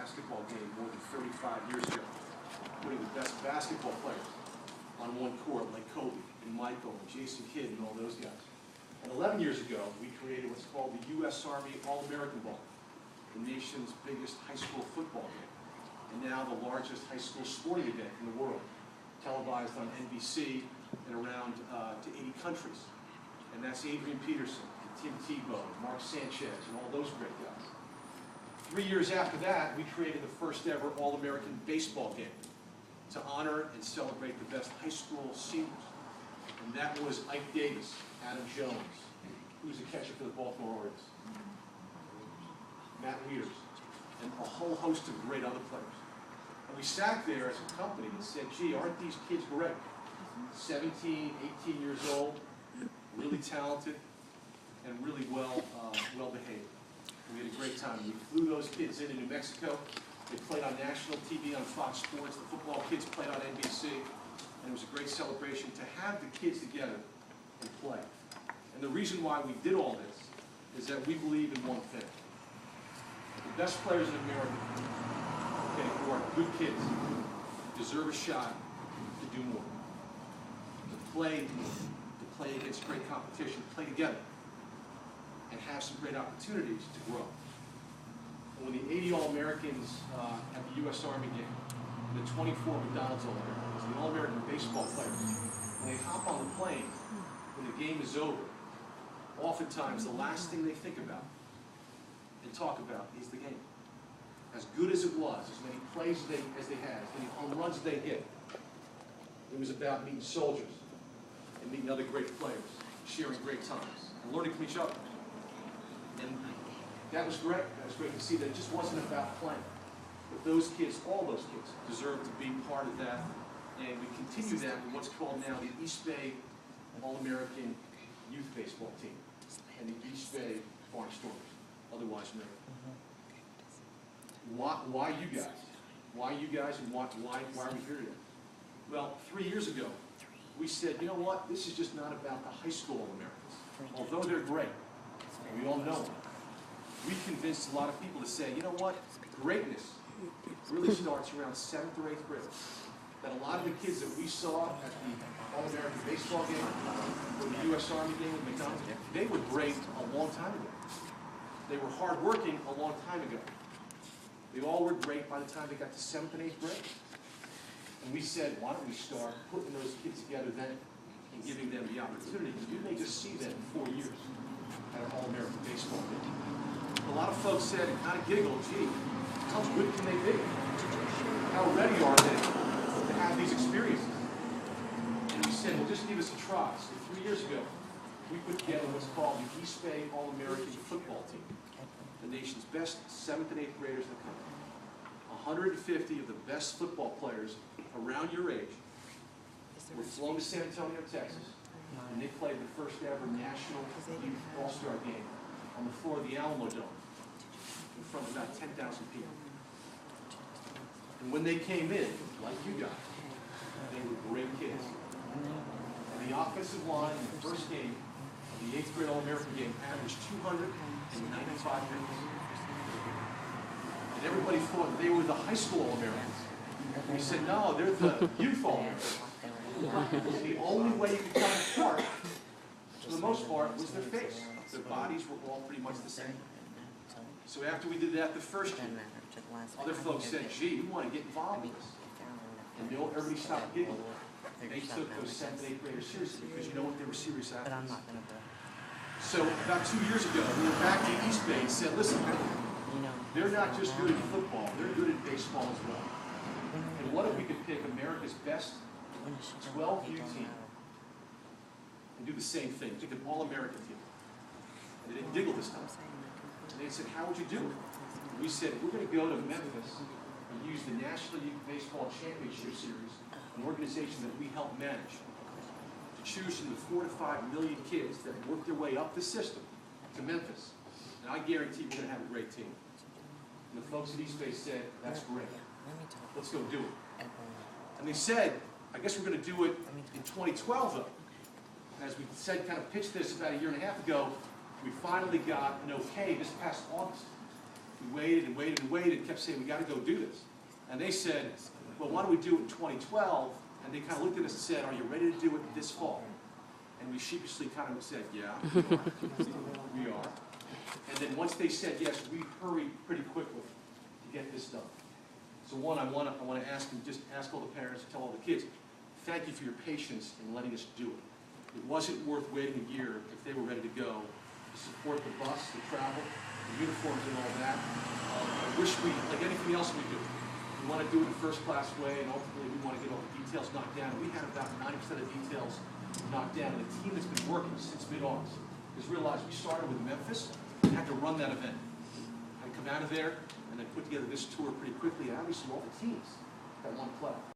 basketball game more than 35 years ago, putting the best basketball players on one court, like Kobe and Michael and Jason Kidd and all those guys. And 11 years ago, we created what's called the U.S. Army All-American Bowl, the nation's biggest high school football game, and now the largest high school sporting event in the world, televised on NBC and around to 80 countries. And that's Adrian Peterson, and Tim Tebow, Mark Sanchez, and all those great guys. 3 years after that, we created the first ever All-American baseball game to honor and celebrate the best high school seniors. And that was Ike Davis, Adam Jones, who's a catcher for the Baltimore Orioles, Matt Wieters, and a whole host of great other players. And we sat there as a company and said, gee, aren't these kids great? 17, 18 years old, really talented, and really well behaved. We had a great time. We flew those kids into New Mexico. They played on national TV on Fox Sports. The football kids played on NBC. And it was a great celebration to have the kids together and play. And the reason why we did all this is that we believe in one thing. The best players in America, okay, who are good kids, deserve a shot to do more. To play against great competition, play together, and have some great opportunities to grow. And when the 80 All-Americans at the U.S. Army game, and the 24 McDonald's All-Americans, the All-American baseball players, when they hop on the plane, when the game is over, oftentimes the last thing they think about and talk about is the game. As good as it was, as many plays as they had, as many home runs as they hit, it was about meeting soldiers and meeting other great players, sharing great times, and learning from each other. And that was great. That was great to see that it just wasn't about playing. But those kids, all those kids, deserve to be part of that. And we continue that with what's called now the Eastbay All-American Youth Baseball Team and the Eastbay Barnstormers, otherwise known. Why you guys? Why you guys, and why are we here today? Well, 3 years ago, we said, you know what? This is just not about the high school All-Americans. Although they're great, and we all know them, we convinced a lot of people to say, you know what? Greatness really starts around 7th or 8th grade. That a lot of the kids that we saw at the All-American baseball game or the U.S. Army game with McDonald's, they were great a long time ago. They were hardworking a long time ago. They all were great by the time they got to 7th and 8th grade. And we said, why don't we start putting those kids together then and giving them the opportunity? You may just see them in 4 years at an All-American baseball game. A lot of folks said, and kind of giggled, gee, how good can they be? How ready are they to have these experiences? And we said, well, just give us a try. So 3 years ago, we put together what's called the Eastbay All-American Football Team, the nation's best 7th and 8th graders in the country. 150 of the best football players around your age were flown to San Antonio, Texas, and they played the first ever National Youth All-Star game on the floor of the Alamo Dome in front of about 10,000 people. And when they came in, like you guys, they were great kids. And the offensive line in the first game of the 8th grade All-American game averaged 295 minutes. And everybody thought they were the high school All-Americans. And we said, no, they're the youth All-Americans. And the only way you could tell them apart, for the most part, was their face. Their bodies were all pretty much the same. So after we did that the first year, other folks said, gee, we want to get involved with this. And everybody stopped giggling. They took those 7th and 8th graders seriously because you know what, they were serious athletes. So about 2 years ago, we were back in Eastbay and said, listen, they're not just good at football, they're good at baseball as well. And what if we could pick America's best 12U team and do the same thing, pick an All-American team? And they didn't giggle this time. And they said, how would you do it? And we said, we're going to go to Memphis and use the National Youth Baseball Championship Series, an organization that we help manage, to choose from the 4 to 5 million kids that work their way up the system to Memphis. And I guarantee we're going to have a great team. And the folks at Eastbay said, that's great. Let's go do it. And they said, I guess we're going to do it in 2012, though. And as we said, kind of pitched this about a year and a half ago, we finally got an okay this past August We waited and waited and waited and kept saying, we got to go do this. And they said, well, why don't we do it in 2012? And they kind of looked at us and said, are you ready to do it this fall? And we sheepishly kind of said, yeah, we are. And then once they said yes, we hurried pretty quickly to get this done. So one, I want to ask all the parents and tell all the kids, thank you for your patience in letting us do it. It wasn't worth waiting a year if they were ready to go to support the bus, the travel, the uniforms and all that. I wish we, like anything else we do, we want to do it in a first-class way, and ultimately we want to get all the details knocked down. We had about 90% of details knocked down, and a team that's been working since mid-August. Because realize we started with Memphis and had to run that event. And come out of there and then put together this tour pretty quickly, and obviously all the teams that want to play.